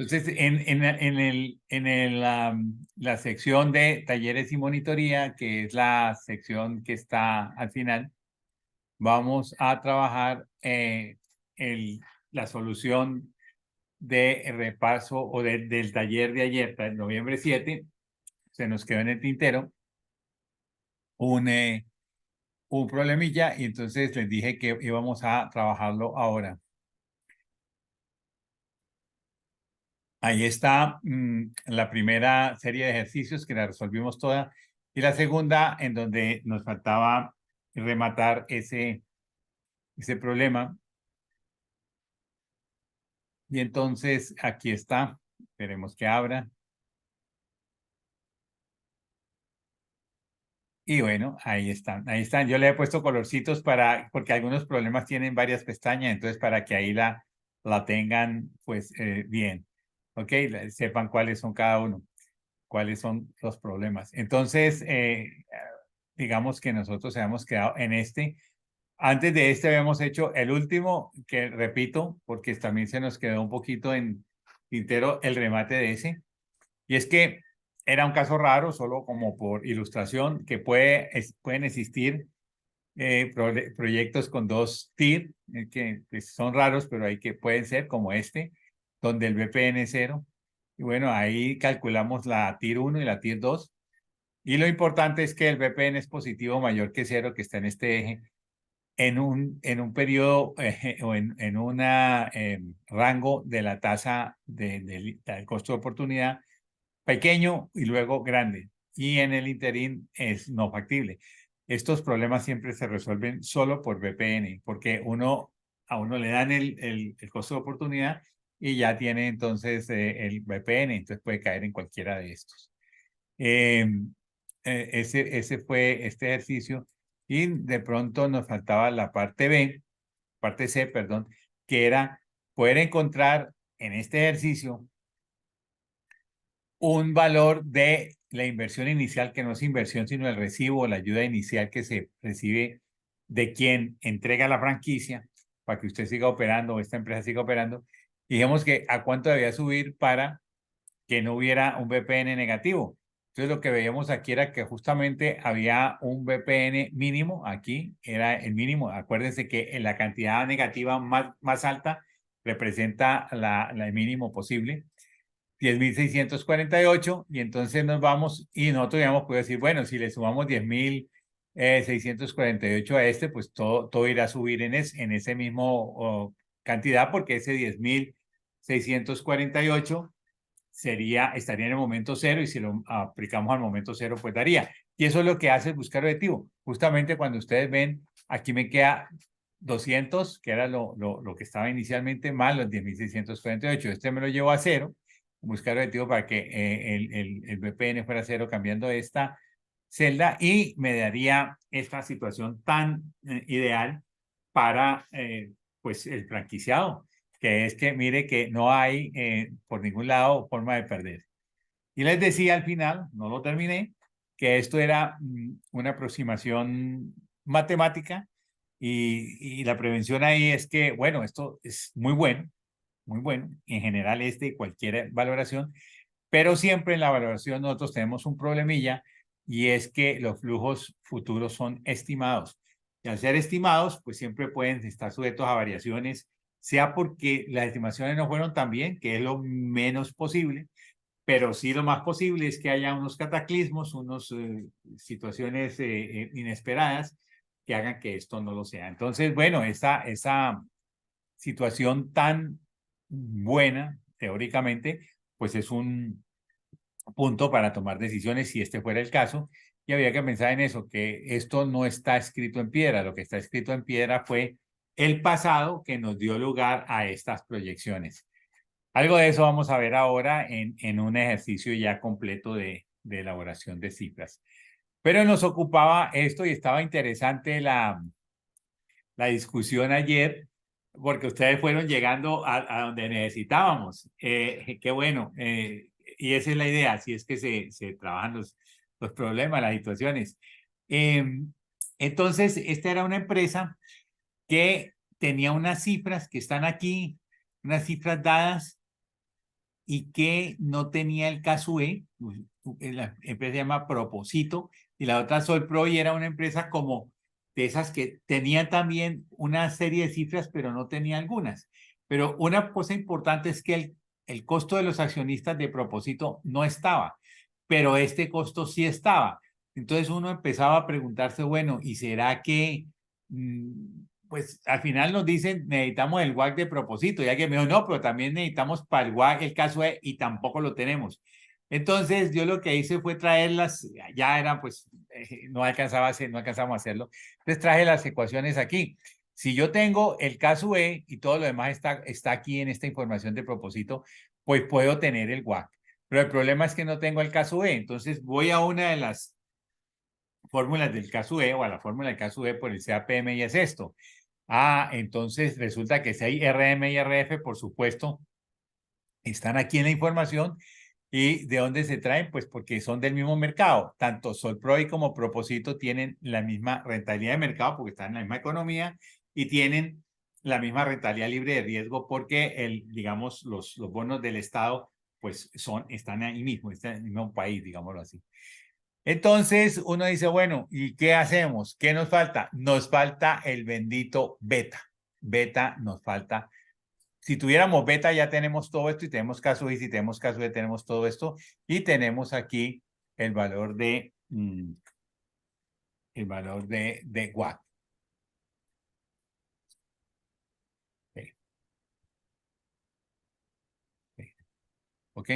Entonces, la sección de talleres y monitoría, que es la sección que está al final, vamos a trabajar la solución de repaso o del taller de ayer, del noviembre 7. Se nos quedó en el tintero un problemilla y entonces les dije que íbamos a trabajarlo ahora. Ahí está la primera serie de ejercicios que la resolvimos toda y la segunda en donde nos faltaba rematar ese problema. Y entonces aquí está. Esperemos que abra. Y bueno, ahí están, ahí están. Yo le he puesto colorcitos porque algunos problemas tienen varias pestañas, entonces para que ahí la tengan pues bien. Ok, sepan cuáles son cada uno, cuáles son los problemas. Entonces, digamos que nosotros hemos quedado en este. Antes de este habíamos hecho el último, que repito, porque también se nos quedó un poquito en tintero el remate de ese. Y es que era un caso raro, solo como por ilustración, que pueden existir proyectos con dos TIR, que son raros, pero hay que pueden ser como este, donde el VPN es 0. Y bueno, ahí calculamos la TIR 1 y la TIR 2. Y lo importante es que el VPN es positivo mayor que 0, que está en este eje, en un periodo o en un rango de la tasa del costo de oportunidad pequeño y luego grande. Y en el interín es no factible. Estos problemas siempre se resuelven solo por VPN, porque a uno le dan el costo de oportunidad y ya tiene entonces el VPN, entonces puede caer en cualquiera de estos. Ese fue este ejercicio y de pronto nos faltaba la parte C, perdón, que era poder encontrar en este ejercicio un valor de la inversión inicial, que no es inversión, sino el recibo o la ayuda inicial que se recibe de quien entrega la franquicia para que usted siga operando o esta empresa siga operando. Dijimos que a cuánto debía subir para que no hubiera un VPN negativo. Entonces lo que veíamos aquí era que justamente había un VPN mínimo, aquí era el mínimo. Acuérdense que en la cantidad negativa más alta representa el mínimo posible. 10.648 y entonces nos vamos y nosotros habíamos podido decir, bueno, si le sumamos 10.648 a este, pues todo irá a subir en ese mismo cantidad porque ese 10.648 estaría en el momento 0 y si lo aplicamos al momento 0 pues daría. Y eso es lo que hace el buscar objetivo. Justamente cuando ustedes ven, aquí me queda 200, que era lo que estaba inicialmente, más los 10.648. Este me lo llevo a 0, buscar objetivo para que el VPN fuera 0 cambiando esta celda y me daría esta situación tan ideal para pues el franquiciado, que es que mire que no hay por ningún lado forma de perder. Y les decía al final, no lo terminé, que esto era una aproximación matemática y la prevención ahí es que, bueno, esto es muy bueno, en general cualquier valoración, pero siempre en la valoración nosotros tenemos un problemilla y es que los flujos futuros son estimados. Y al ser estimados, pues siempre pueden estar sujetos a variaciones, sea porque las estimaciones no fueron tan bien, que es lo menos posible, pero sí lo más posible es que haya unos cataclismos, unas situaciones inesperadas que hagan que esto no lo sea. Entonces, bueno, esa situación tan buena, teóricamente, pues es un punto para tomar decisiones si este fuera el caso. Y había que pensar en eso, que esto no está escrito en piedra. Lo que está escrito en piedra fue el pasado que nos dio lugar a estas proyecciones. Algo de eso vamos a ver ahora en un ejercicio ya completo de elaboración de cifras. Pero nos ocupaba esto y estaba interesante la discusión ayer, porque ustedes fueron llegando a donde necesitábamos. Qué bueno. Y esa es la idea, así es que se trabajan los problemas, las situaciones. Eh, entonces, esta era una empresa que tenía unas cifras que están aquí, unas cifras dadas y que no tenía el CASUE. La empresa se llama Propósito y la otra Solpro, y era una empresa como de esas que tenía también una serie de cifras, pero no tenía algunas. Pero una cosa importante es que el costo de los accionistas de Propósito no estaba, pero este costo sí estaba. Entonces uno empezaba a preguntarse, bueno, ¿y será que, pues al final nos dicen, necesitamos el WAC de Propósito? Y alguien me dijo, no, pero también necesitamos para el WAC el caso E y tampoco lo tenemos. Entonces yo lo que hice fue traerlas, ya era pues, no alcanzaba a hacer, no alcanzamos a hacerlo. Entonces traje las ecuaciones aquí. Si yo tengo el caso E y todo lo demás está aquí en esta información de Propósito, pues puedo tener el WAC. Pero el problema es que no tengo el caso E. Entonces voy a una de las fórmulas del caso E o a la fórmula del caso E por el CAPM y es esto. Entonces resulta que si hay RM y RF, por supuesto, están aquí en la información. ¿Y de dónde se traen? Pues porque son del mismo mercado. Tanto Solproy como Propósito tienen la misma rentabilidad de mercado porque están en la misma economía y tienen la misma rentabilidad libre de riesgo porque digamos, los bonos del Estado pues están ahí mismo, están en el mismo país, digámoslo así. Entonces uno dice, bueno, ¿y qué hacemos? ¿Qué nos falta? Nos falta el bendito beta. Beta nos falta. Si tuviéramos beta ya tenemos todo esto y tenemos caso Y, si tenemos caso E tenemos todo esto y tenemos aquí el valor de WAC. Okay. ¿Ok?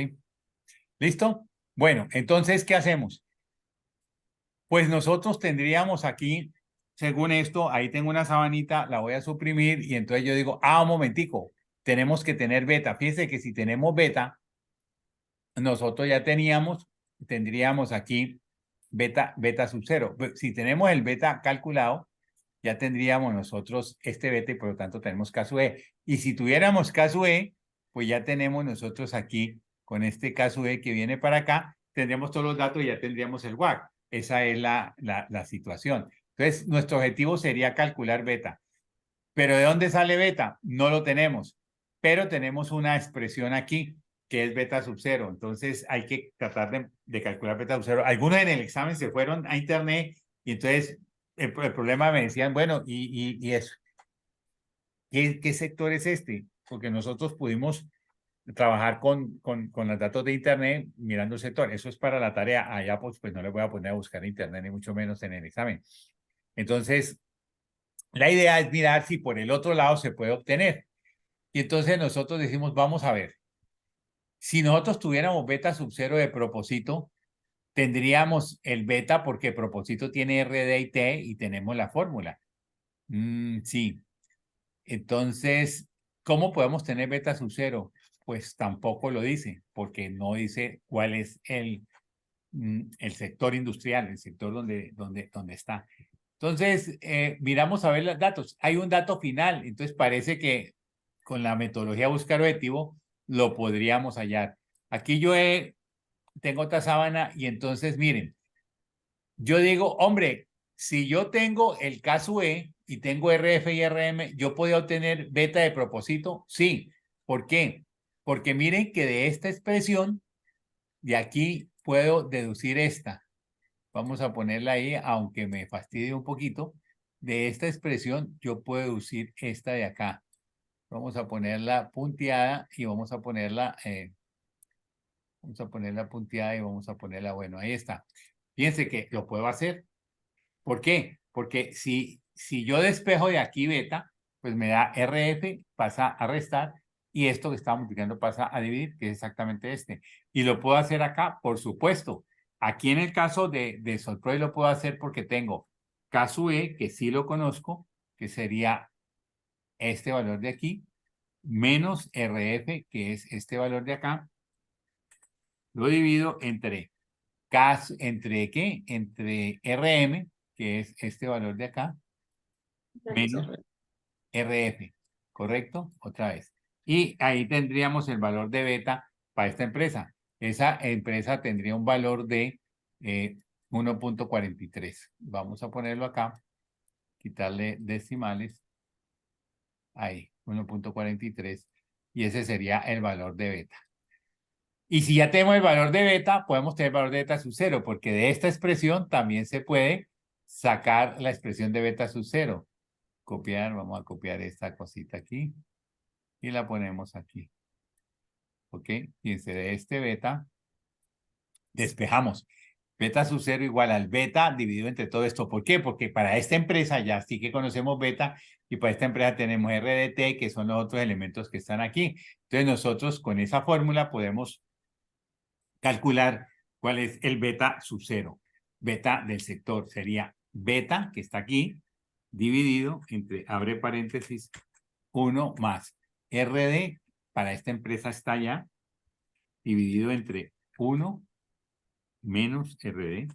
¿Listo? Bueno, entonces, ¿qué hacemos? Pues nosotros tendríamos aquí, según esto, ahí tengo una sabanita, la voy a suprimir y entonces yo digo, un momentico, tenemos que tener beta. Fíjense que si tenemos beta, nosotros ya tendríamos aquí beta sub cero. Si tenemos el beta calculado, ya tendríamos nosotros este beta y por lo tanto tenemos caso E. Y si tuviéramos caso E, pues ya tenemos nosotros aquí, con este caso E que viene para acá, tendríamos todos los datos y ya tendríamos el WAC. Esa es la situación. Entonces, nuestro objetivo sería calcular beta. ¿Pero de dónde sale beta? No lo tenemos, pero tenemos una expresión aquí que es beta sub cero. Entonces hay que tratar de calcular beta sub cero. Algunos en el examen se fueron a internet y entonces el problema me decían, bueno, y eso, ¿qué sector es este? Porque nosotros pudimos trabajar con los datos de internet mirando el sector. Eso es para la tarea. Allá pues no le voy a poner a buscar en internet, ni mucho menos en el examen. Entonces, la idea es mirar si por el otro lado se puede obtener. Y entonces nosotros decimos, vamos a ver, si nosotros tuviéramos beta sub cero de Propósito, tendríamos el beta porque Propósito tiene RD y T y tenemos la fórmula. Sí. Entonces, ¿cómo podemos tener beta sub cero? Pues tampoco lo dice, porque no dice cuál es el sector industrial, el sector donde está. Entonces, miramos a ver los datos. Hay un dato final, entonces parece que con la metodología buscar objetivo lo podríamos hallar. Aquí tengo otra sábana y entonces miren, yo digo, hombre, si yo tengo el caso E y tengo RF y RM, ¿yo podía obtener beta de Propósito? Sí. ¿Por qué? Porque miren que de esta expresión, de aquí puedo deducir esta. Vamos a ponerla ahí, aunque me fastidie un poquito. De esta expresión yo puedo deducir esta de acá. Vamos a ponerla punteada y vamos a ponerla punteada y vamos a ponerla, bueno, ahí está. Fíjense que lo puedo hacer. ¿Por qué? Porque si yo despejo de aquí beta, pues me da RF, pasa a restar, y esto que estaba multiplicando pasa a dividir, que es exactamente este. Y lo puedo hacer acá, por supuesto. Aquí en el caso de Solproy lo puedo hacer porque tengo caso E, que sí lo conozco, que sería este valor de aquí, menos RF, que es este valor de acá. Lo divido ¿entre qué? Entre RM, que es este valor de acá, menos RF, ¿correcto? Otra vez. Y ahí tendríamos el valor de beta para esta empresa. Esa empresa tendría un valor de 1.43. Vamos a ponerlo acá, quitarle decimales. Ahí, 1.43. Y ese sería el valor de beta. Y si ya tenemos el valor de beta, podemos tener el valor de beta sub cero, porque de esta expresión también se puede sacar la expresión de beta sub cero. Copiar, vamos a copiar esta cosita aquí y la ponemos aquí. ¿Ok? Fíjense, de este beta, despejamos. Beta sub cero igual al beta dividido entre todo esto. ¿Por qué? Porque para esta empresa ya sí que conocemos beta y para esta empresa tenemos RDT, que son los otros elementos que están aquí. Entonces nosotros con esa fórmula podemos calcular cuál es el beta sub cero. Beta del sector sería beta, que está aquí, dividido entre, abre paréntesis, 1 más RD, para esta empresa está allá, dividido entre 1 menos RD,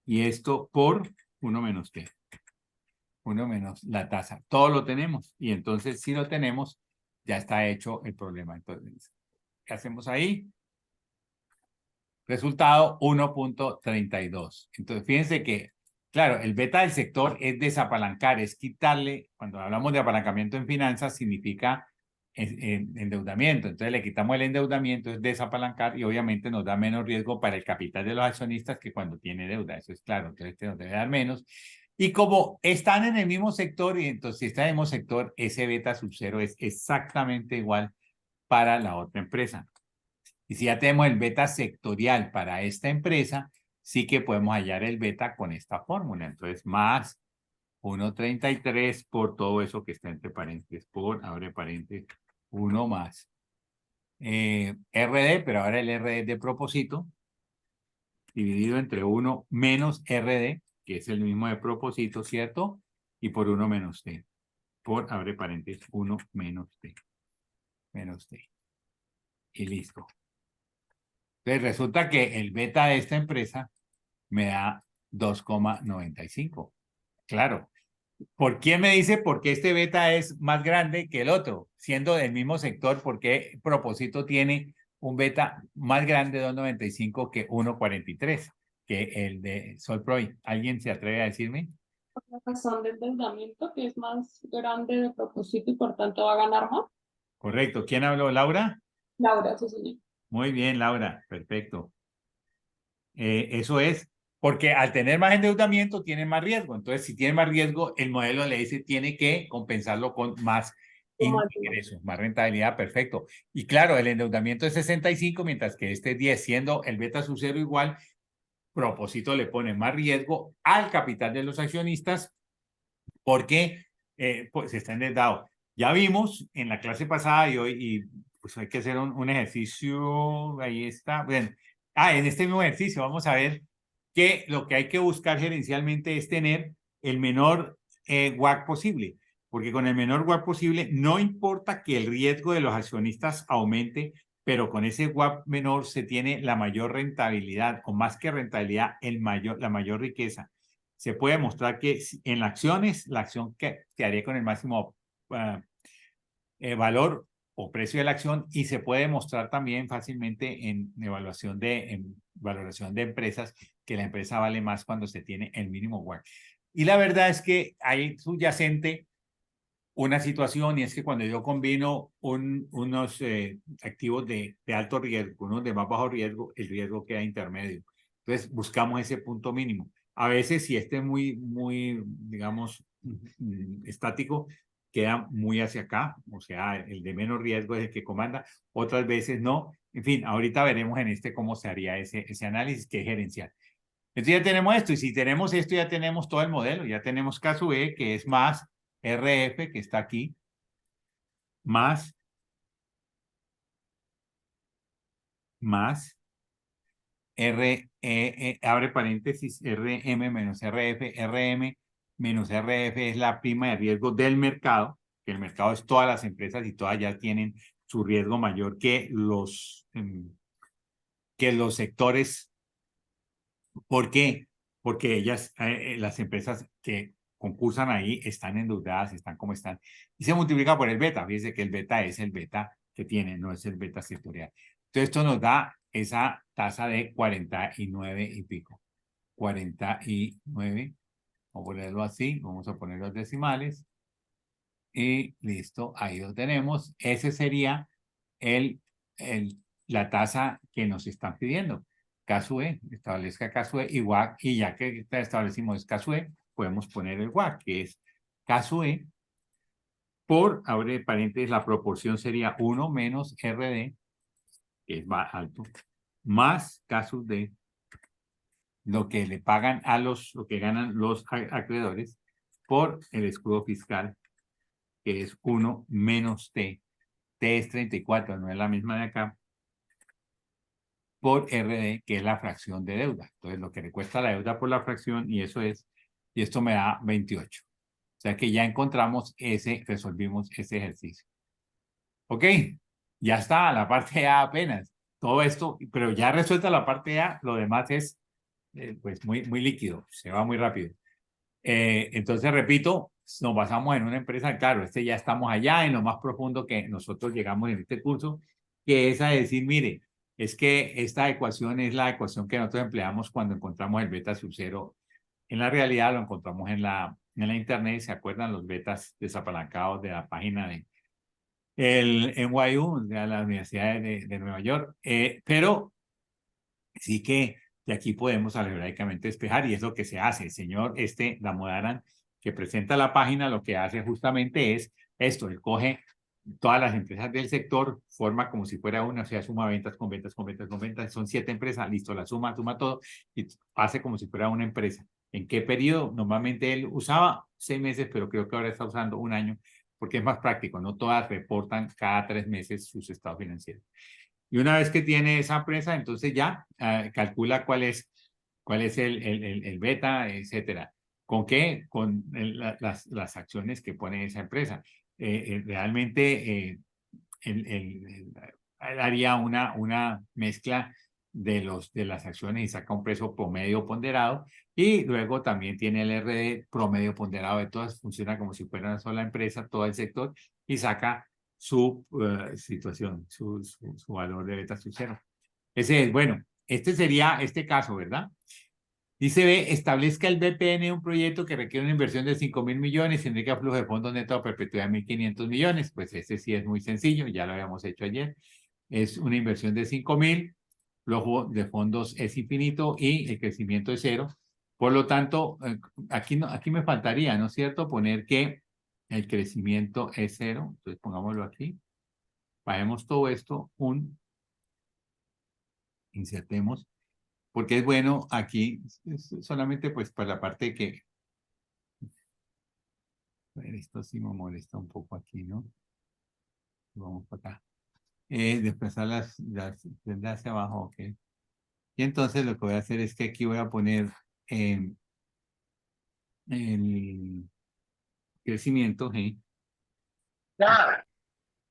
y esto por 1 menos T, 1 menos la tasa. Todo lo tenemos, y entonces si lo tenemos, ya está hecho el problema. Entonces, ¿qué hacemos ahí? Resultado 1.32. Entonces, fíjense que, claro, el beta del sector es desapalancar, es quitarle, cuando hablamos de apalancamiento en finanzas, significa endeudamiento. Entonces, le quitamos el endeudamiento, es desapalancar y obviamente nos da menos riesgo para el capital de los accionistas que cuando tiene deuda. Eso es claro, entonces este nos debe dar menos. Y como están en el mismo sector, y entonces si está en el mismo sector, ese beta sub cero es exactamente igual para la otra empresa. Y si ya tenemos el beta sectorial para esta empresa, sí que podemos hallar el beta con esta fórmula. Entonces, más 1.33 por todo eso que está entre paréntesis, por, abre paréntesis, 1 más RD, pero ahora el RD es de propósito, dividido entre 1 menos RD, que es el mismo de propósito, ¿cierto? Y por 1 menos T, por, abre paréntesis, 1 menos T. Y listo. Entonces resulta que el beta de esta empresa me da 2,95. Claro. ¿Por qué me dice por qué este beta es más grande que el otro? Siendo del mismo sector, ¿por qué Propósito tiene un beta más grande de 2,95 que 1,43? Que el de Solproy. ¿Alguien se atreve a decirme? Por la razón del endeudamiento, que es más grande de propósito y por tanto va a ganar más. Correcto. ¿Quién habló? ¿Laura? Laura, sí, señor. Muy bien, Laura. Perfecto. Eso es porque al tener más endeudamiento tiene más riesgo. Entonces, si tiene más riesgo, el modelo le dice tiene que compensarlo con más Como algo. ingresos, más rentabilidad, perfecto. Y claro, el endeudamiento es 65, mientras que este es 10, siendo el beta sub cero igual, Propósito le pone más riesgo al capital de los accionistas porque pues está endeudado. Ya vimos en la clase pasada y hoy, y pues hay que hacer un ejercicio, ahí está, bueno, en este mismo ejercicio vamos a ver que lo que hay que buscar gerencialmente es tener el menor WACC posible, porque con el menor WACC posible no importa que el riesgo de los accionistas aumente, pero con ese WACC menor se tiene la mayor rentabilidad, o más que rentabilidad, la mayor riqueza. Se puede mostrar que en las acciones, la acción que haría con el máximo valor o precio de la acción, y se puede mostrar también fácilmente en valoración de empresas que la empresa vale más cuando se tiene el mínimo WACC. Y la verdad es que hay subyacente una situación, y es que cuando yo combino unos activos de alto riesgo, unos de más bajo riesgo, el riesgo queda intermedio. Entonces buscamos ese punto mínimo. A veces si este es muy, digamos, estático, queda muy hacia acá, o sea, el de menos riesgo es el que comanda, otras veces no. En fin, ahorita veremos en este cómo se haría ese análisis que es gerencial. Entonces ya tenemos esto, y si tenemos esto, ya tenemos todo el modelo, ya tenemos caso E, que es más RF, que está aquí, más abre paréntesis, RM menos RF, RM menos RF es la prima de riesgo del mercado, que el mercado es todas las empresas y todas ya tienen su riesgo mayor que los sectores. ¿Por qué? Porque las empresas que concursan ahí están endeudadas, están como están, y se multiplica por el beta. Fíjense que el beta es el beta que tiene, no es el beta sectorial. Entonces, esto nos da esa tasa de 49 y pico. 49, vamos a ponerlo así, vamos a poner los decimales, y listo, ahí lo tenemos. Ese sería la tasa que nos están pidiendo. Caso E, establezca caso E y WACC, y ya que establecimos caso E, podemos poner el WACC, que es caso E por, abre paréntesis, la proporción sería 1 menos RD, que es más alto, más caso D, lo que le pagan a lo que ganan los acreedores por el escudo fiscal, que es 1 menos T. T es 34, no es la misma de acá, por RD, que es la fracción de deuda. Entonces, lo que le cuesta la deuda por la fracción, y esto me da 28. O sea que ya encontramos resolvimos ese ejercicio. Ok, ya está, la parte A apenas. Todo esto, pero ya resuelta la parte A, lo demás es pues muy líquido, se va muy rápido. Entonces, repito, nos basamos en una empresa, claro, ya estamos allá en lo más profundo que nosotros llegamos en este curso, que es a decir, mire, es que esta ecuación es la ecuación que nosotros empleamos cuando encontramos el beta sub cero. En la realidad lo encontramos en la internet, ¿se acuerdan los betas desapalancados de la página de el NYU, de la Universidad de Nueva York? Pero sí que de aquí podemos algebraicamente despejar y es lo que se hace. El señor Damodaran, que presenta la página, lo que hace justamente es esto, él coge todas las empresas del sector, forma como si fuera una, o sea, suma ventas con ventas, con ventas, con ventas, son 7 empresas, listo, la suma todo y hace como si fuera una empresa. ¿En qué periodo? Normalmente él usaba 6 meses, pero creo que ahora está usando un año, porque es más práctico, no todas reportan cada 3 meses sus estados financieros. Y una vez que tiene esa empresa, entonces ya calcula cuál es el beta, etcétera. ¿Con qué? Con las acciones que pone esa empresa. Realmente él haría una mezcla de las acciones y saca un precio promedio ponderado y luego también tiene el RD promedio ponderado de todas, funciona como si fuera una sola empresa, todo el sector y saca su situación, su valor de beta sub cero. Ese es, bueno, este sería este caso, ¿verdad? Dice B, establezca el BPN un proyecto que requiere una inversión de 5.000 millones y indica flujo de fondos neto a perpetuidad de 1.500 millones. Pues ese sí es muy sencillo, ya lo habíamos hecho ayer. Es una inversión de 5.000, flujo de fondos es infinito y el crecimiento es cero. Por lo tanto, aquí me faltaría, ¿no es cierto?, poner que el crecimiento es cero. Entonces pongámoslo aquí. Bajemos todo esto, insertemos, porque es bueno aquí, solamente pues para la parte que esto sí me molesta un poco aquí, ¿no? Vamos para acá. Desplazar desde hacia abajo, ok. Y entonces lo que voy a hacer es que aquí voy a poner el crecimiento G.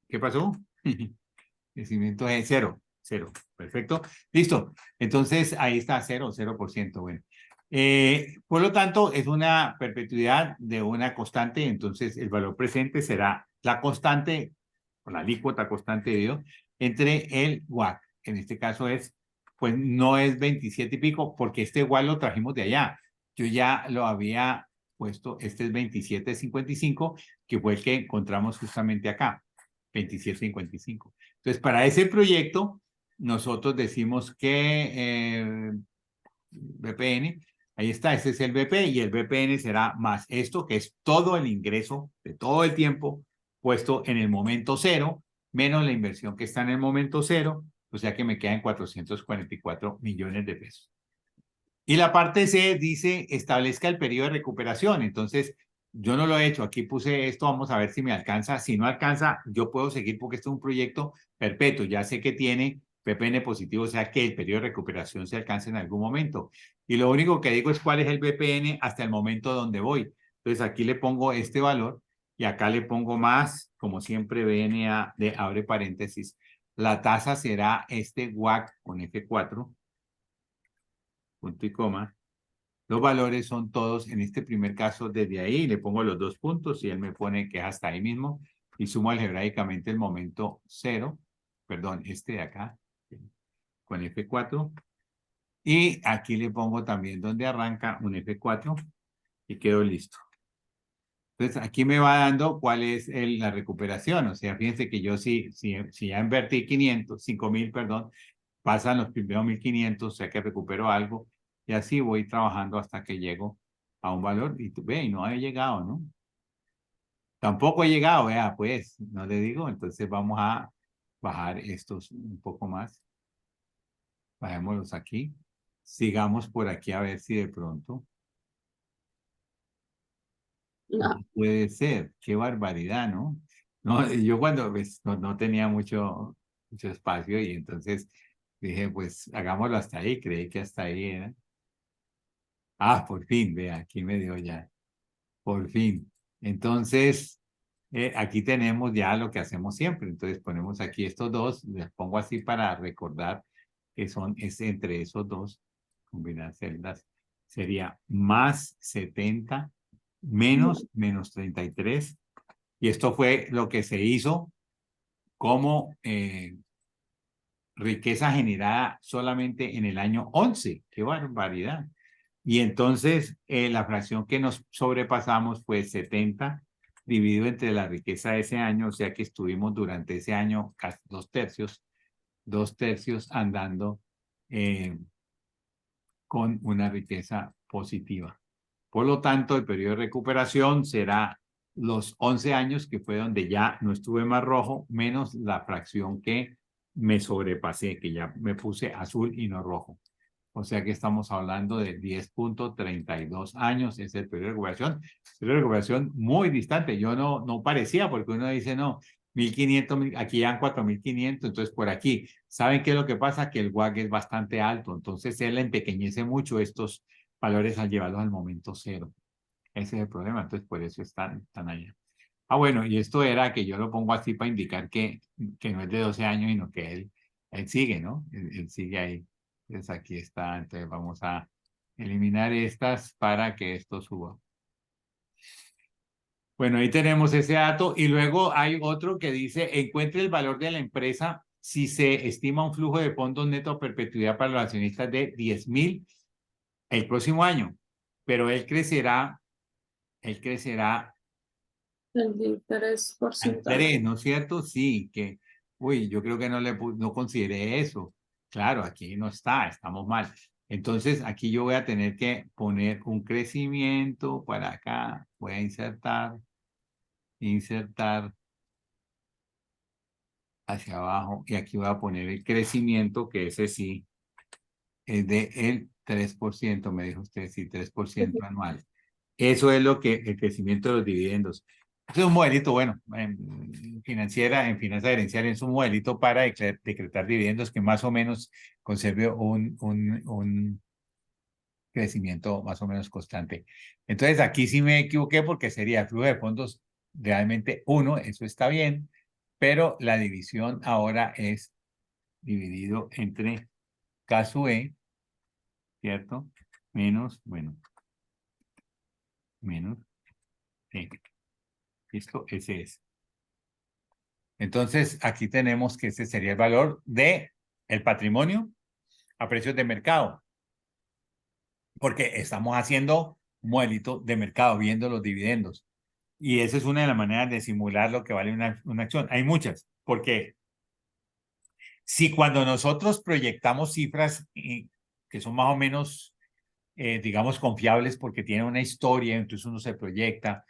¿Qué pasó? Crecimiento G, cero, cero. Perfecto. Listo. Entonces ahí está, 0%. Bueno. Por lo tanto, es una perpetuidad de una constante, entonces el valor presente será la constante o la alícuota constante de entre el WACC. En este caso pues no es 27 y pico, porque este igual lo trajimos de allá. Yo ya lo había puesto, este es 27.55, que fue el que encontramos justamente acá, 27.55. Entonces, para ese proyecto, nosotros decimos que BPN, ahí está, ese es el BP y el BPN será más esto, que es todo el ingreso de todo el tiempo puesto en el momento cero, menos la inversión que está en el momento cero, o sea que me quedan 444 millones de pesos. Y la parte C dice, establezca el periodo de recuperación. Entonces, yo no lo he hecho. Aquí puse esto, vamos a ver si me alcanza. Si no alcanza, yo puedo seguir porque esto es un proyecto perpetuo. Ya sé que tiene BPN positivo, o sea que el periodo de recuperación se alcanza en algún momento. Y lo único que digo es cuál es el BPN hasta el momento donde voy. Entonces, aquí le pongo este valor y acá le pongo más, como siempre, BNA de abre paréntesis. La tasa será este WACC con F4 punto y coma. Los valores son todos, en este primer caso, desde ahí, le pongo los 2 puntos y él me pone que es hasta ahí mismo y sumo algebraicamente el momento 0, perdón, este de acá, con F4. Y aquí le pongo también donde arranca un F4 y quedo listo. Entonces, aquí me va dando cuál es la recuperación. O sea, fíjense que yo si ya invertí 500, 5.000, perdón, pasan los primeros 1.500, o sea que recupero algo, y así voy trabajando hasta que llego a un valor, y ve, y no he llegado, ¿no? Tampoco he llegado, vea, pues, no le digo, entonces vamos a bajar estos un poco más. Bajémoslos aquí. Sigamos por aquí a ver si de pronto. No, No puede ser, qué barbaridad, ¿no? No, yo cuando pues, no tenía mucho espacio y entonces dije, pues hagámoslo hasta ahí, creí que hasta ahí era. Ah, por fin, vea, aquí me dio ya, por fin. Entonces, aquí tenemos ya lo que hacemos siempre. Entonces ponemos aquí estos dos, les pongo así para recordar que es entre esos dos, combinar celdas, sería más 70 menos 33. Y esto fue lo que se hizo como riqueza generada solamente en el año 11. ¡Qué barbaridad! Y entonces la fracción que nos sobrepasamos fue 70 dividido entre la riqueza de ese año, o sea que estuvimos durante ese año casi 2 tercios andando eh, con una riqueza positiva. Por lo tanto, el periodo de recuperación será los 11 años, que fue donde ya no estuve más rojo, menos la fracción que me sobrepasé, que ya me puse azul y no rojo. O sea que estamos hablando de 10,32 años, es el periodo de recuperación. Periodo de recuperación muy distante. Yo no parecía, porque uno dice, no, 1.500, aquí ya 4.500, entonces por aquí. ¿Saben qué es lo que pasa? Que el WAC es bastante alto, entonces él empequeñece mucho estos valores al llevarlos al momento cero. Ese es el problema, entonces por eso están allá. Ah, bueno, y esto era que yo lo pongo así para indicar que no es de 12 años, sino que él sigue, ¿no? Él sigue ahí. Entonces aquí está, entonces vamos a eliminar estas para que esto suba. Bueno, ahí tenemos ese dato y luego hay otro que dice, encuentre el valor de la empresa si se estima un flujo de fondos neto a perpetuidad para los accionistas de 10.000 el próximo año, pero él crecerá el al 3% anual. 3, ¿no es cierto? Sí, uy, yo creo que no consideré eso. Claro, aquí no está, estamos mal. Entonces, aquí yo voy a tener que poner un crecimiento para acá. Voy a insertar hacia abajo y aquí voy a poner el crecimiento, que ese sí es de el 3%, me dijo usted, sí, 3% anual. Eso es lo que el crecimiento de los dividendos. Es un modelito, bueno, en finanzas gerenciales es un modelito para decretar dividendos que más o menos conserve un crecimiento más o menos constante. Entonces aquí sí me equivoqué porque sería flujo de fondos realmente 1, eso está bien, pero la división ahora es dividido entre caso E, ¿cierto? Menos, bueno, menos E. Esto, ese es. Entonces, aquí tenemos que ese sería el valor de el patrimonio a precios de mercado, porque estamos haciendo un modelito de mercado, viendo los dividendos. Y esa es una de las maneras de simular lo que vale una acción. Hay muchas, porque si cuando nosotros proyectamos cifras que son más o menos, digamos, confiables porque tienen una historia, entonces uno se proyecta,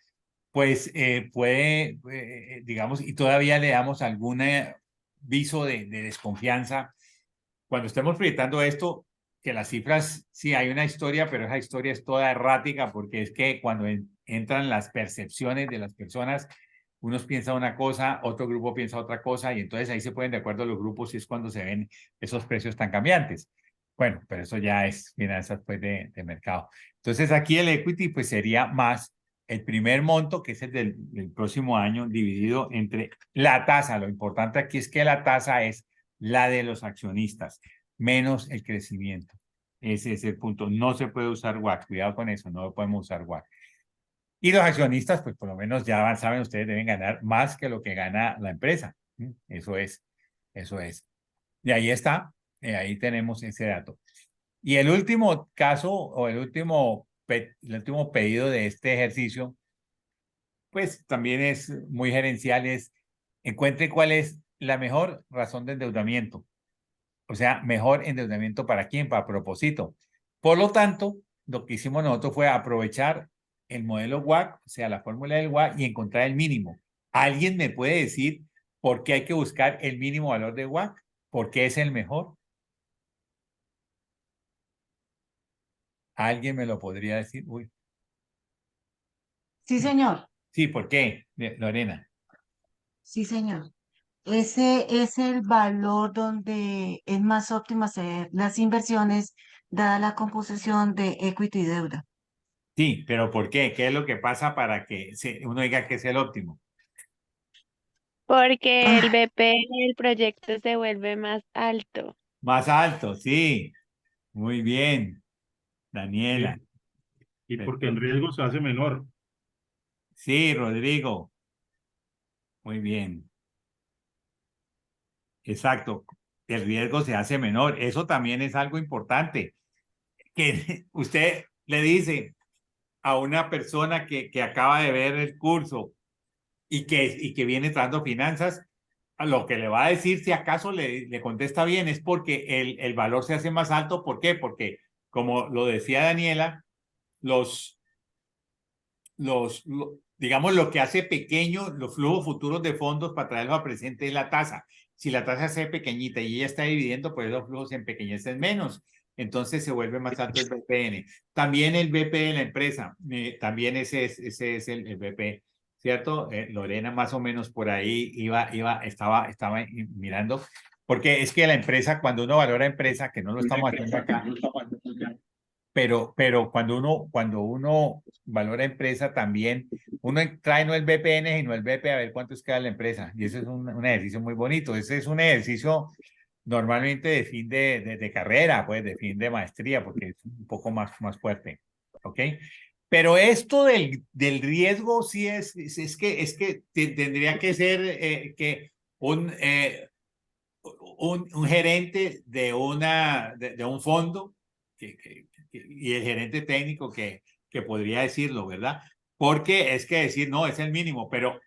pues puede, digamos, y todavía le damos algún viso de desconfianza. Cuando estemos proyectando esto, que las cifras, sí hay una historia, pero esa historia es toda errática porque es que cuando entran las percepciones de las personas, unos piensan una cosa, otro grupo piensa otra cosa, y entonces ahí se ponen de acuerdo los grupos y es cuando se ven esos precios tan cambiantes. Bueno, pero eso ya es finanzas pues de mercado. Entonces aquí el equity pues sería más el primer monto, que es el del próximo año, dividido entre la tasa. Lo importante aquí es que la tasa es la de los accionistas, menos el crecimiento. Ese es el punto. No se puede usar WACC. Cuidado con eso, no podemos usar WACC. Y los accionistas, pues por lo menos ya saben, ustedes deben ganar más que lo que gana la empresa. Eso es, eso es. Y ahí está, ahí tenemos ese dato. Y el último caso o el último pedido de este ejercicio pues también es muy gerencial, es encuentre cuál es la mejor razón de endeudamiento. O sea, mejor endeudamiento para quién, para propósito. Por lo tanto, lo que hicimos nosotros fue aprovechar el modelo WACC, o sea, la fórmula del WACC y encontrar el mínimo. ¿Alguien me puede decir por qué hay que buscar el mínimo valor de WACC? ¿Por qué es el mejor? ¿Alguien me lo podría decir? Uy, Sí, señor. sí, ¿por qué, Lorena? Sí, señor. Ese es el valor donde es más óptimo hacer las inversiones, dada la composición de equity y deuda. Sí, pero ¿por qué? ¿Qué es lo que pasa para que uno diga que es el óptimo? Porque el Ah, BP del proyecto se vuelve más alto. Más alto, sí. Muy bien, Daniela. Sí, y porque el Perfecto. riesgo se hace menor. Sí, Rodrigo. Muy bien. Exacto. El riesgo se hace menor. Eso también es algo importante. Que usted le dice a una persona que acaba de ver el curso y que viene tratando finanzas, a lo que le va a decir, si acaso le contesta bien, es porque el valor se hace más alto. ¿Por qué? Porque, como lo decía Daniela, los, digamos, lo que hace pequeño los flujos futuros de fondos para traerlos a presente es la tasa. Si la tasa se hace pequeñita y ella está dividiendo, pues los flujos se empequeñecen menos. Entonces se vuelve más alto el BPN. También el BP de la empresa, también ese es el BP, ¿cierto? Lorena más o menos por ahí estaba mirando, porque es que la empresa, cuando uno valora empresa, que no lo estamos haciendo acá, pero cuando uno valora empresa también, uno trae no el BPN, sino el BP a ver cuánto es cada la empresa. Y ese es un ejercicio muy bonito. Ese es un ejercicio normalmente de fin de carrera, pues de fin de maestría, porque es un poco más fuerte. ¿Ok? Pero esto del riesgo sí es que tendría que ser que un gerente de un fondo y el gerente técnico que podría decirlo, ¿verdad? Porque es que decir, no, es el mínimo, pero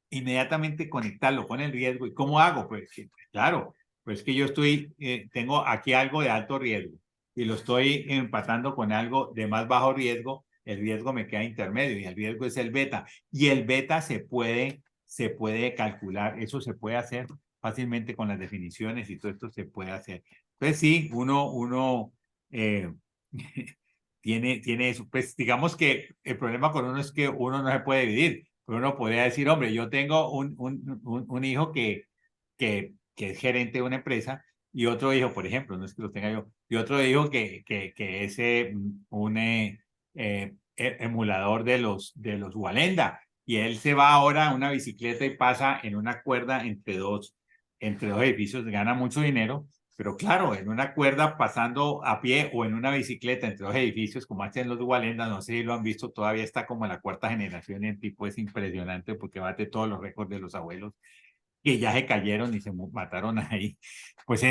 inmediatamente conectarlo con el riesgo. ¿Y cómo hago? Pues claro, pues que yo tengo aquí algo de alto riesgo y lo estoy empatando con algo de más bajo riesgo, el riesgo me queda intermedio y el riesgo es el beta. Y el beta se puede calcular, eso se puede hacer fácilmente con las definiciones y todo esto se puede hacer. Entonces sí, uno eh, tiene eso. Pues digamos que el problema con uno es que uno no se puede dividir, pero uno podría decir, hombre, yo tengo un hijo que es gerente de una empresa y otro hijo, por ejemplo, no es que lo tenga yo, y otro hijo que es emulador de los Walenda. Y él se va ahora a una bicicleta y pasa en una cuerda entre dos edificios, gana mucho dinero, pero claro, en una cuerda pasando a pie o en una bicicleta entre dos edificios, como hacen los Walenda, no sé si lo han visto, todavía está como en la cuarta generación y el tipo es impresionante porque bate todos los récords de los abuelos que ya se cayeron y se mataron ahí. Pues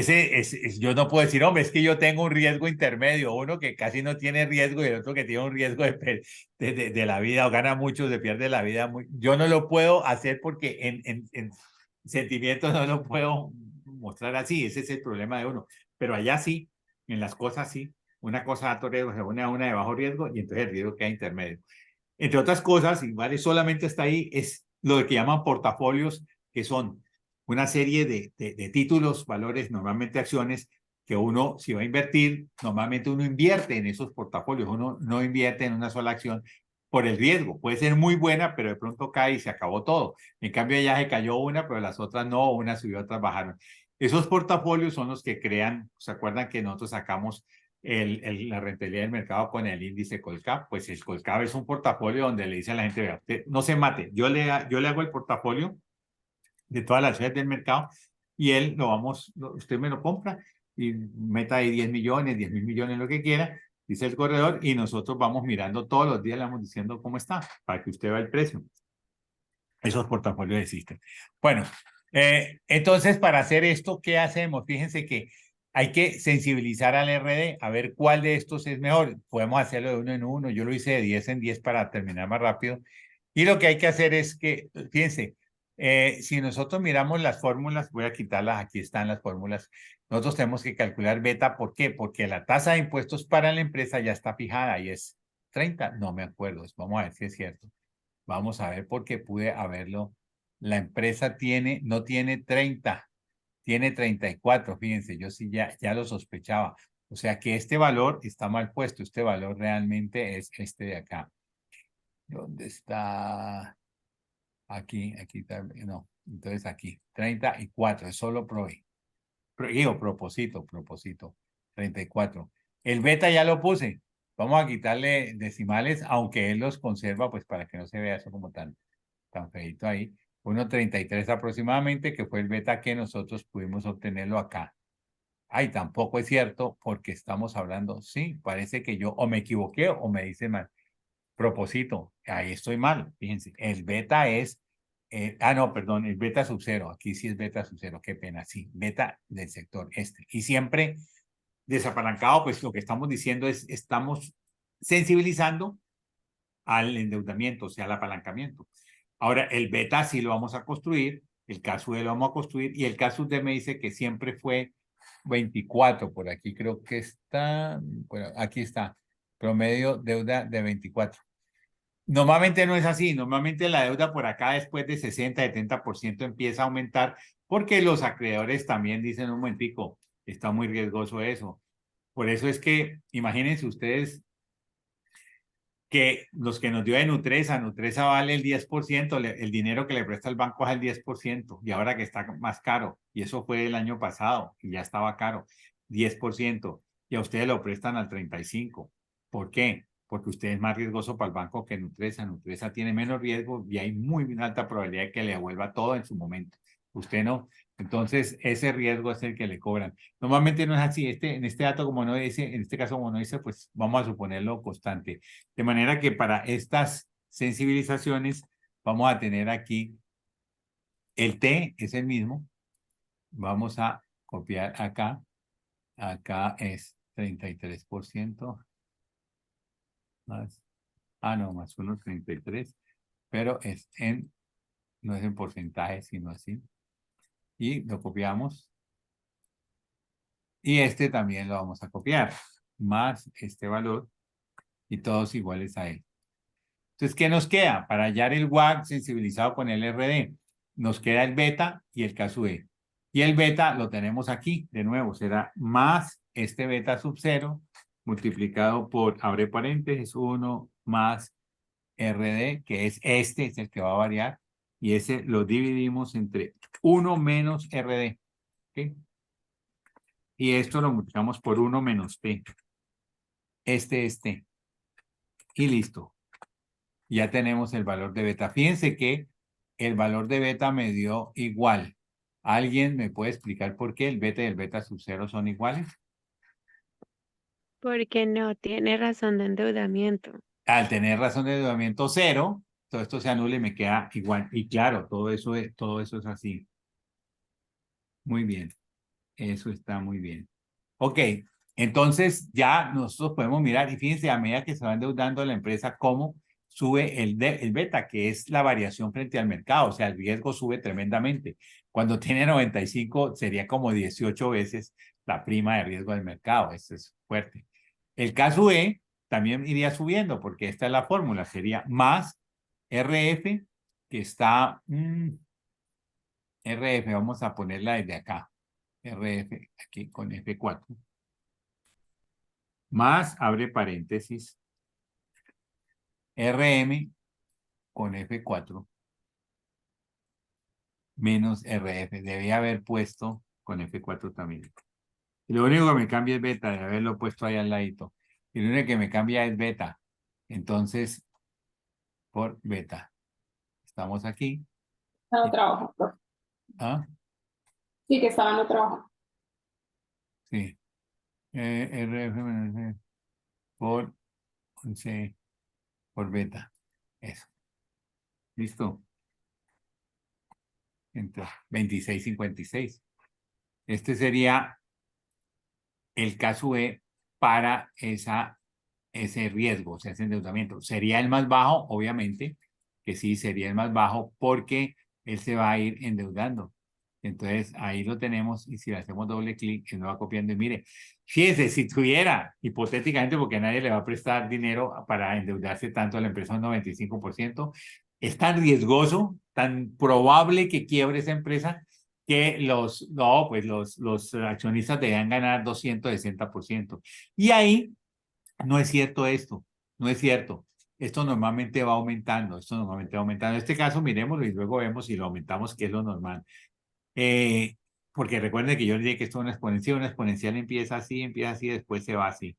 yo no puedo decir, hombre, es que yo tengo un riesgo intermedio, uno que casi no tiene riesgo y el otro que tiene un riesgo de la vida o gana mucho, se pierde la vida. Yo no lo puedo hacer porque en sentimientos no lo puedo mostrar así, ese es el problema de uno. Pero allá sí, en las cosas sí, una cosa de alto riesgo se une a una de bajo riesgo y entonces el riesgo queda intermedio. Entre otras cosas, y vale solamente hasta ahí, es lo que llaman portafolios, que son una serie de títulos, valores, normalmente acciones, que uno, si va a invertir, normalmente uno invierte en esos portafolios, uno no invierte en una sola acción por el riesgo. Puede ser muy buena, pero de pronto cae y se acabó todo. En cambio, ya se cayó una, pero las otras no, una subió, otras bajaron. Esos portafolios son los que crean, ¿se acuerdan que nosotros sacamos la rentabilidad del mercado con el índice Colcap? Pues el Colcap es un portafolio donde le dice a la gente, vea, usted no se mate, yo le hago el portafolio de todas las acciones del mercado y usted me lo compra y meta ahí 10 millones, 10.000 millones, lo que quiera, dice el corredor, y nosotros vamos mirando todos los días, le vamos diciendo cómo está, para que usted vea el precio. Esos portafolios existen. Bueno, entonces para hacer esto, ¿qué hacemos? Fíjense que hay que sensibilizar al RD a ver cuál de estos es mejor. Podemos hacerlo de uno en uno. Yo lo hice de 10 en 10 para terminar más rápido. Y lo que hay que hacer es que, fíjense, si nosotros miramos las fórmulas, voy a quitarlas, aquí están las fórmulas. Nosotros tenemos que calcular beta, ¿por qué? Porque la tasa de impuestos para la empresa ya está fijada y es 30, no me acuerdo, vamos a ver si es cierto. Vamos a ver porque pude haberlo. La empresa no tiene 30, tiene 34, fíjense, yo sí ya lo sospechaba. O sea que este valor está mal puesto, este valor realmente es este de acá. ¿Dónde está? Aquí también, no, entonces aquí, 34, es solo digo, propósito, 34. El beta ya lo puse, vamos a quitarle decimales, aunque él los conserva, pues para que no se vea eso como tan feito ahí. 1.33 aproximadamente, que fue el beta que nosotros pudimos obtenerlo acá. Ay, tampoco es cierto, porque estamos hablando, sí, parece que yo o me equivoqué o me dice mal. Propósito, ahí estoy mal, fíjense, el beta es, no, perdón, el beta sub cero, aquí sí es beta sub cero, qué pena, sí, beta del sector este. Y siempre desapalancado, pues lo que estamos diciendo es, estamos sensibilizando al endeudamiento, o sea, al apalancamiento. Ahora, el beta sí lo vamos a construir, el caso D lo vamos a construir, y el caso D me dice que siempre fue 24, por aquí creo que está, bueno, aquí está, promedio deuda de 24. Normalmente no es así, normalmente la deuda por acá después de 60-70% empieza a aumentar porque los acreedores también dicen un momentico, está muy riesgoso eso. Por eso es que imagínense ustedes que los que nos dio de Nutresa vale el 10%, el dinero que le presta el banco es el 10%, y ahora que está más caro, y eso fue el año pasado, y ya estaba caro, 10%, y a ustedes lo prestan al 35%. ¿Por qué? Porque usted es más riesgoso para el banco que Nutresa. Nutresa tiene menos riesgo y hay muy alta probabilidad de que le devuelva todo en su momento. Usted no. Entonces, ese riesgo es el que le cobran. Normalmente no es así. En este dato, como no dice, en este caso, como no dice, pues vamos a suponerlo constante. De manera que para estas sensibilizaciones vamos a tener aquí el T es el mismo. Vamos a copiar acá. Acá es 33% más. No, más 1,33. Pero no es en porcentaje, sino así. Y lo copiamos. Y este también lo vamos a copiar. Más este valor. Y todos iguales a él. Entonces, ¿qué nos queda? Para hallar el WACC sensibilizado con el RD, nos queda el beta y el caso E. Y el beta lo tenemos aquí, de nuevo, será más este beta sub 0 multiplicado por, abre paréntesis, 1 más RD, que es el que va a variar, y ese lo dividimos entre 1 menos RD. ¿Okay? Y esto lo multiplicamos por 1 menos T. Este. Y listo. Ya tenemos el valor de beta. Fíjense que el valor de beta me dio igual. ¿Alguien me puede explicar por qué el beta y el beta sub cero son iguales? Porque no tiene razón de endeudamiento. Al tener razón de endeudamiento cero, todo esto se anula y me queda igual. Y claro, todo eso es así. Muy bien. Eso está muy bien. Ok, entonces ya nosotros podemos mirar y fíjense a medida que se va endeudando la empresa cómo sube el beta, que es la variación frente al mercado, o sea, el riesgo sube tremendamente. Cuando tiene 95 sería como 18 veces la prima de riesgo del mercado, eso es fuerte. El caso E también iría subiendo porque esta es la fórmula, sería más RF, que está, RF, vamos a ponerla desde acá. RF aquí con F4, más, abre paréntesis, RM con F4, menos RF. Debía haber puesto con F4 también. Y lo único que me cambia es beta, de haberlo puesto ahí al ladito. Y lo único que me cambia es beta. Entonces, por beta. Estamos aquí. No trabajo. ¿Ah? Sí, que estaba no trabajando. Sí. RF menos F por 11 por beta. Eso. ¿Listo? Entonces, 26.56. Este sería el caso E para ese riesgo, o sea, ese endeudamiento. Sería el más bajo, obviamente, que sí sería el más bajo porque él se va a ir endeudando. Entonces ahí lo tenemos y si le hacemos doble clic, él lo va copiando y mire, fíjese, si tuviera, hipotéticamente, porque nadie le va a prestar dinero para endeudarse tanto a la empresa un 95%, es tan riesgoso, tan probable que quiebre esa empresa que los accionistas deben ganar 260%. Y ahí no es cierto esto, no es cierto. Esto normalmente va aumentando, esto normalmente va aumentando. En este caso, miremoslo y luego vemos si lo aumentamos, que es lo normal. Porque recuerden que yo les dije que esto es una exponencial empieza así, después se va así.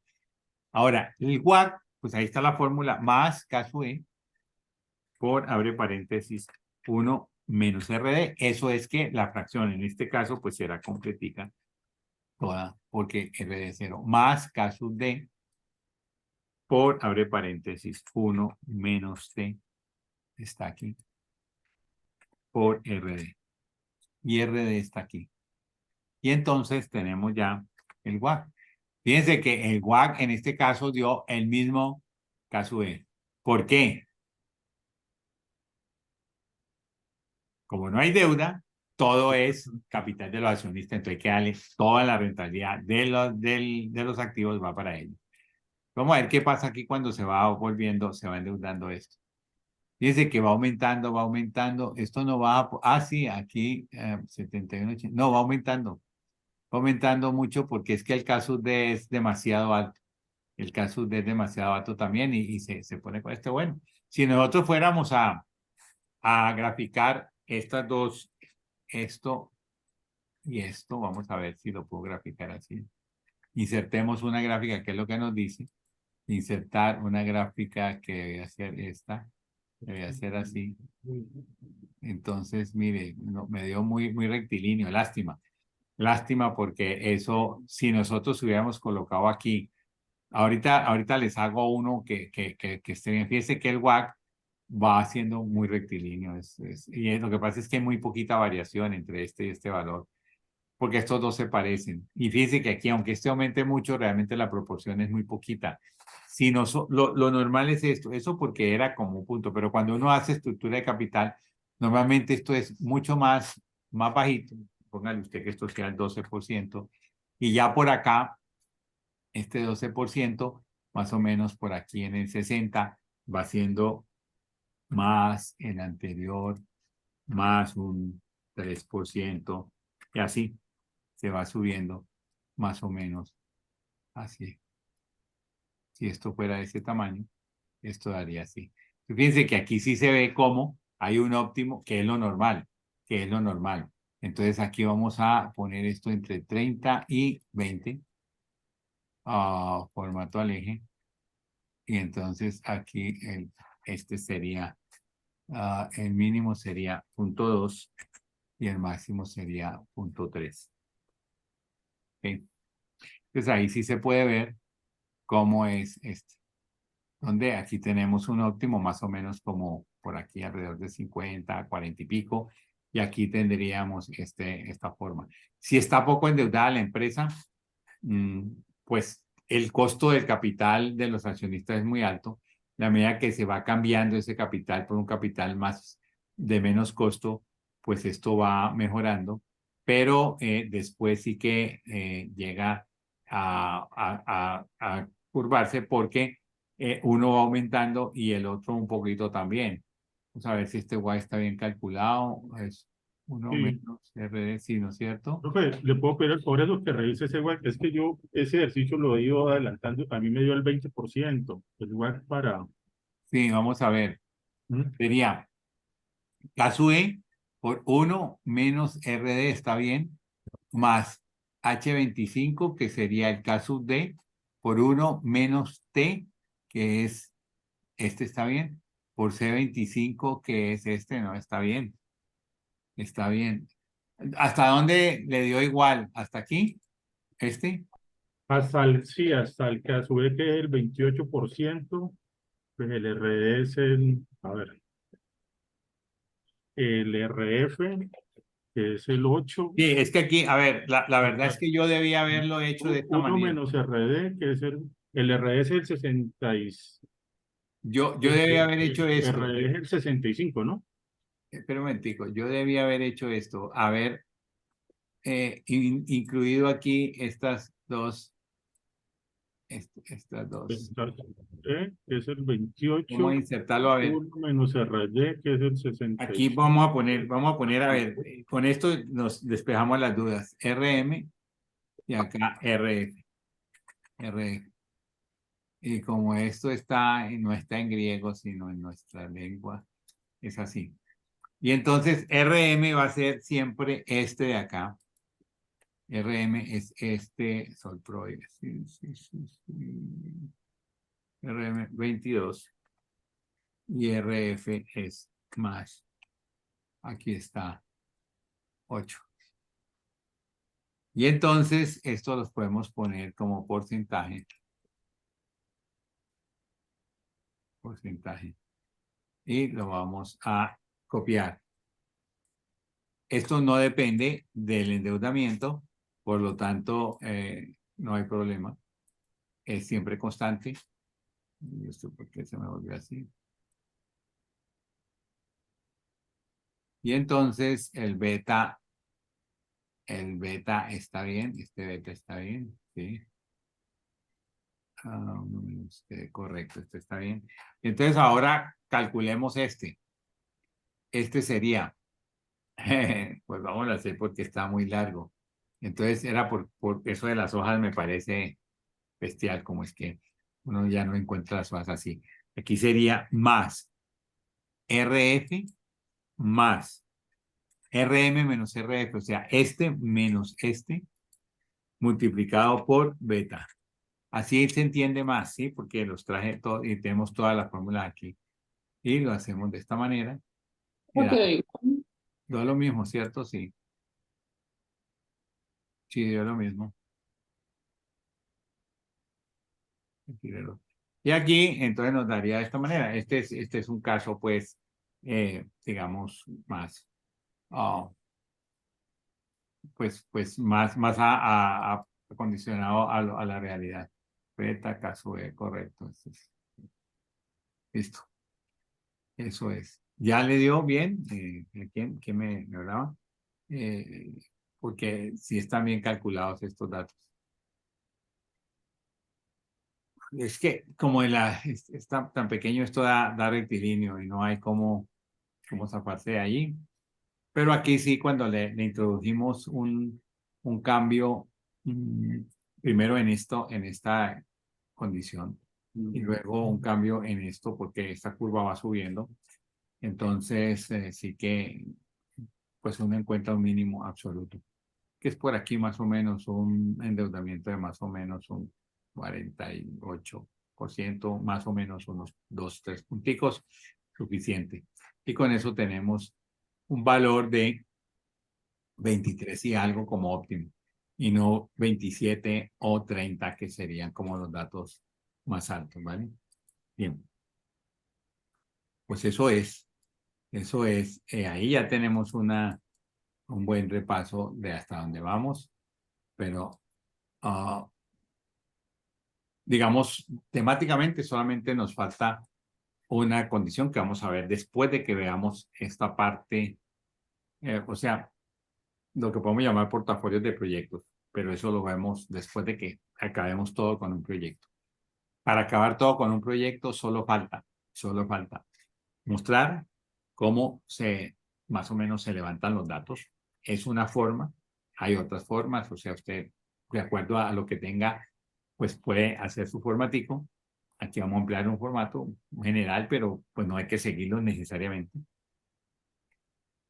Ahora, el WACC, pues ahí está la fórmula, más caso E por, abre paréntesis, 1 menos RD. Eso es que la fracción en este caso, pues será completica toda, porque RD es 0, más caso D por, abre paréntesis, 1 menos T, está aquí, por RD. Y RD está aquí. Y entonces tenemos ya el WACC. Fíjense que el WACC en este caso dio el mismo caso E. ¿Por qué? Como no hay deuda, todo es capital de los accionistas, entonces hay que darle toda la rentabilidad de los activos va para ellos. Vamos a ver qué pasa aquí cuando se va volviendo, se va endeudando esto. Fíjense que va aumentando, esto no va a, sí, aquí 71, 80, no, va aumentando mucho porque es que el caso D es demasiado alto. El caso D es demasiado alto también y se pone con este. Bueno, si nosotros fuéramos a graficar estas dos, esto y esto, vamos a ver si lo puedo graficar así. Insertemos una gráfica, que es lo que nos dice. Insertar una gráfica que debe ser esta, debe ser así. Entonces, mire, no, me dio muy rectilíneo, lástima. Lástima porque eso, si nosotros hubiéramos colocado aquí, ahorita les hago uno que esté bien. Fíjense que el WACC va siendo muy rectilíneo. Lo que pasa es que hay muy poquita variación entre este y este valor, porque estos dos se parecen. Y fíjense que aquí, aunque este aumente mucho, realmente la proporción es muy poquita. Si no, lo normal es esto, eso porque era como un punto, pero cuando uno hace estructura de capital, normalmente esto es mucho más bajito. Póngale usted que esto sea el 12%, y ya por acá, este 12%, más o menos por aquí en el 60, va siendo más el anterior, más un 3%, y así se va subiendo más o menos así. Si esto fuera de ese tamaño, esto daría así. Fíjense que aquí sí se ve cómo hay un óptimo, que es lo normal, que es lo normal. Entonces aquí vamos a poner esto entre 30 y 20, formato al eje. Y entonces aquí este sería, el mínimo sería 0.2 y el máximo sería 0.3. ¿Okay? Entonces ahí sí se puede ver cómo es este. Donde aquí tenemos un óptimo más o menos como por aquí alrededor de 50, 40 y pico. Y aquí tendríamos esta forma. Si está poco endeudada la empresa, pues el costo del capital de los accionistas es muy alto. La medida que se va cambiando ese capital por un capital más de menos costo, pues esto va mejorando. Pero después sí que llega a curvarse porque uno va aumentando y el otro un poquito también. Vamos a ver si este Y está bien calculado. Es 1 Sí. menos RD, sí, ¿no es cierto? Profe, le puedo pedir por eso que revise ese WACC. Es que yo ese ejercicio lo he ido adelantando. A mí me dio el 20%. El WACC para... Sí, vamos a ver. Sería caso E por 1 menos RD, está bien, más H25, que sería el caso D, por 1 menos T, que es está bien, por C25, que es no, está bien. Está bien. ¿Hasta dónde le dio igual? ¿Hasta aquí? Sí, hasta el que a su vez que es el 28%, pues el RD es a ver, el RF, que es el 8, Sí, es que aquí, a ver, la verdad es que yo debía haberlo hecho de esta 1 manera. menos RD, que es el RD es el 60 yo debía haber hecho esto. R es el 65, ¿no? Espera un momentico, yo debía haber hecho esto, haber incluido aquí estas dos, estas dos. Está E, que es el Vamos 28, a insertarlo, a ver. 1 menos RD, que es el Aquí 65. vamos a poner, a ver, con esto nos despejamos las dudas. RM y acá RF. RF. Y como esto no está en griego, sino en nuestra lengua, es así. Y entonces RM va a ser siempre este de acá. RM es este, Sol Pro. Sí, sí, sí, sí. RM 22 y RF es más. Aquí está 8. Y entonces esto los podemos poner como porcentaje. Porcentaje. Y lo vamos a copiar. Esto no depende del endeudamiento, por lo tanto, no hay problema. Es siempre constante. ¿Y esto por qué se me volvió así? Y entonces el beta está bien, este beta está bien, ¿sí? Correcto, este está bien. Entonces ahora calculemos este. Este sería, pues vamos a hacer porque está muy largo. Entonces era por eso de las hojas me parece bestial, como es que uno ya no encuentra las hojas así. Aquí sería más RF más RM menos RF, o sea, este menos este multiplicado por beta. Así se entiende más, ¿sí? Porque los traje todo y tenemos todas las fórmulas aquí. Y lo hacemos de esta manera. Y Ok, da lo mismo, ¿cierto? Sí. Sí, dio lo mismo. Y aquí, entonces, nos daría de esta manera. Este es un caso, pues, digamos, más, ah, pues más acondicionado a la realidad. Beta, caso B, correcto. Listo. Eso es. ¿Ya le dio bien? ¿Quién me hablaba? Eh, Porque sí están bien calculados estos datos. Es que como es tan pequeño, esto da rectilíneo y no hay cómo zafarse de ahí. Pero aquí sí, cuando le introdujimos un cambio, primero en esta condición, y luego un cambio en esto, porque esta curva va subiendo, entonces sí que pues uno encuentra un mínimo absoluto, que es por aquí más o menos un endeudamiento de más o menos un 48%, más o menos unos 2, 3 punticos, suficiente. Y con eso tenemos un valor de 23 y algo como óptimo, y no 27 o 30, que serían como los datos más altos, ¿vale? Bien, pues eso es, ahí ya tenemos un buen repaso de hasta dónde vamos, pero digamos, temáticamente solamente nos falta una condición que vamos a ver después de que veamos esta parte, o sea, lo que podemos llamar portafolios de proyectos, pero eso lo vemos después de que acabemos todo con un proyecto. Para acabar todo con un proyecto solo falta mostrar cómo más o menos se levantan los datos. Es una forma, hay otras formas, o sea, usted, de acuerdo a lo que tenga, pues puede hacer su formatico. Aquí vamos a emplear un formato general, pero pues no hay que seguirlo necesariamente.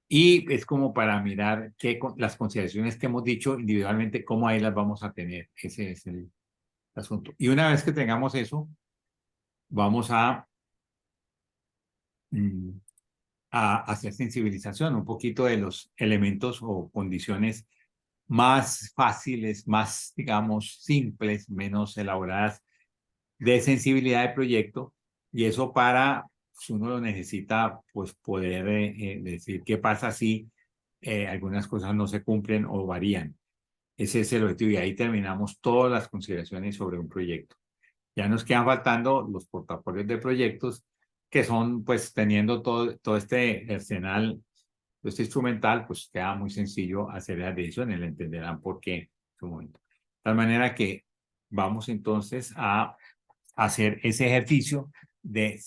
Y es como para mirar las consideraciones que hemos dicho individualmente, cómo ahí las vamos a tener. Ese es el asunto. Y una vez que tengamos eso, vamos mm, a hacer sensibilización, un poquito de los elementos o condiciones más fáciles, más, digamos, simples, menos elaboradas de sensibilidad de proyecto. Y eso si uno lo necesita, pues poder decir qué pasa si algunas cosas no se cumplen o varían. Ese es el objetivo y ahí terminamos todas las consideraciones sobre un proyecto. Ya nos quedan faltando los portafolios de proyectos que son, pues, teniendo todo este arsenal, este instrumental, pues queda muy sencillo hacer la decisión, le entenderán por qué en su momento. De tal manera que vamos entonces a hacer ese ejercicio de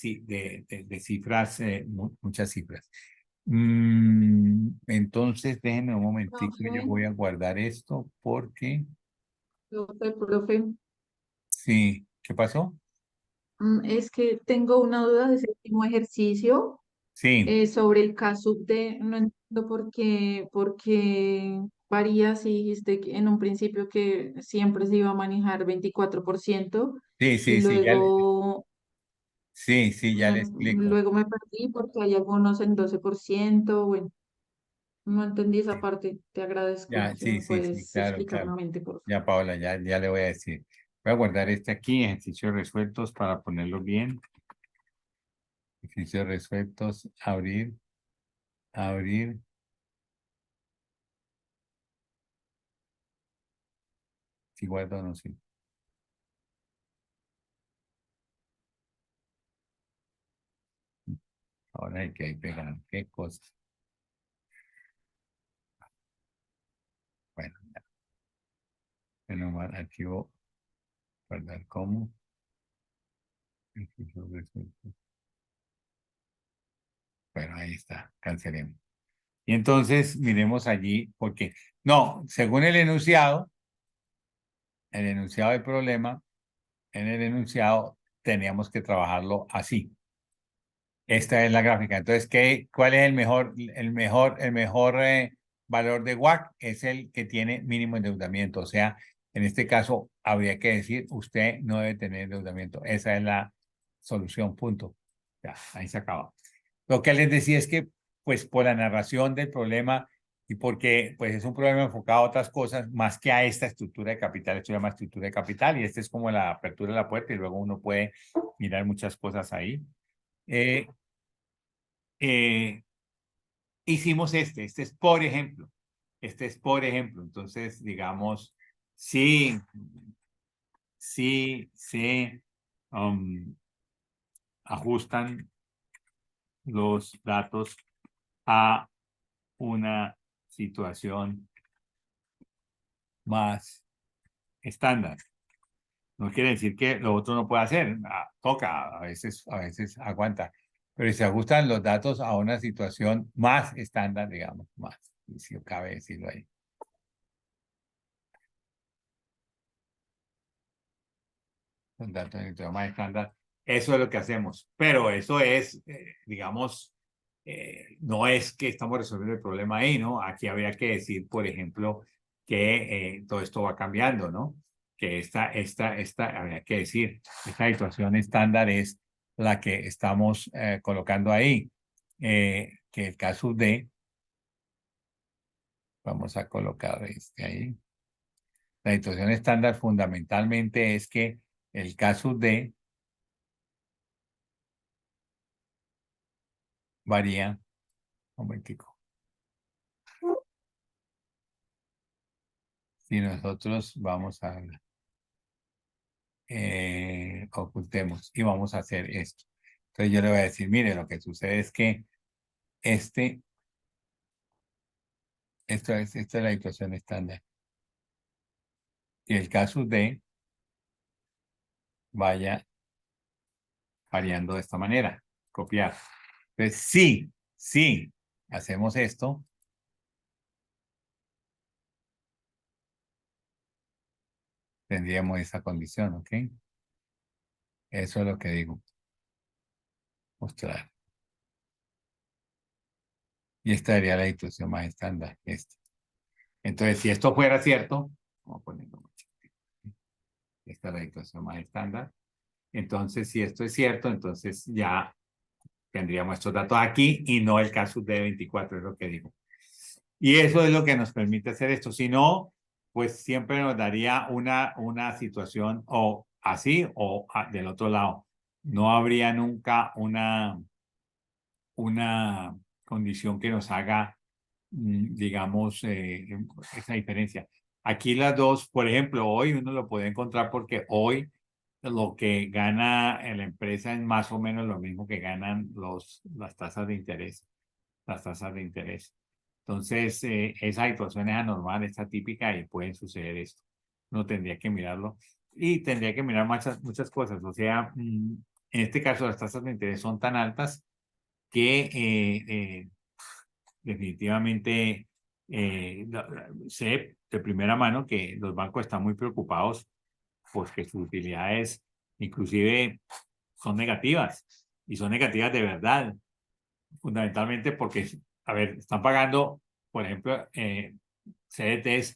cifras, muchas cifras. Entonces, déjenme un momentico, yo Profe, voy a guardar esto porque, profe, sí, ¿qué pasó? es que tengo una duda de séptimo ejercicio Sí, sobre el caso de, no entiendo por qué varía si dijiste que en un principio que siempre se iba a manejar 24% sí, y sí, sí, luego, sí, ya le explico. luego me perdí porque hay algunos en 12%. Bueno, no entendí esa parte, te agradezco Ya, si me sí, puedes claro, explicar claro. nuevamente, por favor. Ya, Paola, ya le voy a decir. Voy a guardar este aquí, ejercicios resueltos para ponerlo bien. Ejercicios resueltos, abrir. Si guardo o no, sí. Ahora hay que pegar. ¿Qué cosa? Bueno, ya. Menos mal, archivo, guardar como. Ejercicios resueltos. Bueno, ahí está, cancelemos. Y entonces miremos allí, porque, no, según el enunciado del problema, en el enunciado teníamos que trabajarlo así. Esta es la gráfica. Entonces, ¿cuál es el mejor valor de WACC? Es el que tiene mínimo endeudamiento. O sea, en este caso, habría que decir, usted no debe tener endeudamiento. Esa es la solución, punto. Ya, ahí se acaba. Lo que les decía es que, pues, por la narración del problema y porque, pues, es un problema enfocado a otras cosas, más que a esta estructura de capital, esto se llama estructura de capital y este es como la apertura de la puerta y luego uno puede mirar muchas cosas ahí. Eh, eh, hicimos este es por ejemplo, entonces digamos, sí, se ajustan los datos a una situación más estándar. No quiere decir que lo otro no pueda hacer, toca, a veces aguanta, pero si se ajustan los datos a una situación más estándar, digamos, más, si cabe decirlo ahí. Los datos en el más estándar, eso es lo que hacemos, pero eso es, digamos, no es que estamos resolviendo el problema ahí, ¿no? Aquí habría que decir, por ejemplo, que todo esto va cambiando, ¿no? Que habría que decir, esta situación estándar es la que estamos colocando ahí, que el caso de, vamos a colocar este ahí, la situación estándar fundamentalmente es que el caso de varía, un momentico, si nosotros vamos a ocultemos y vamos a hacer esto. Entonces yo le voy a decir, mire, lo que sucede es que esta es la situación estándar. Y el caso de vaya variando de esta manera, copiar. Entonces, sí, hacemos esto, tendríamos esa condición, ¿ok? Eso es lo que digo. Mostrar. Y esta sería la situación más estándar. Entonces, si esto fuera cierto, vamos a ponerlo. Esta es la situación más estándar. Entonces, si esto es cierto, entonces ya tendríamos estos datos aquí y no el caso de 24, es lo que digo. Y eso es lo que nos permite hacer esto. Si no, pues siempre nos daría una situación o así o del otro lado. No habría nunca una condición que nos haga, digamos, esa diferencia. Aquí las dos, por ejemplo, hoy uno lo puede encontrar porque hoy lo que gana la empresa es más o menos lo mismo que ganan las tasas de interés. Las tasas de interés. Entonces, esa situación es anormal, es atípica y puede suceder esto. Uno tendría que mirarlo y tendría que mirar muchas cosas. O sea, en este caso las tasas de interés son tan altas que definitivamente sé de primera mano que los bancos están muy preocupados porque sus utilidades inclusive son negativas y son negativas de verdad, fundamentalmente porque, a ver, están pagando, por ejemplo, CDTs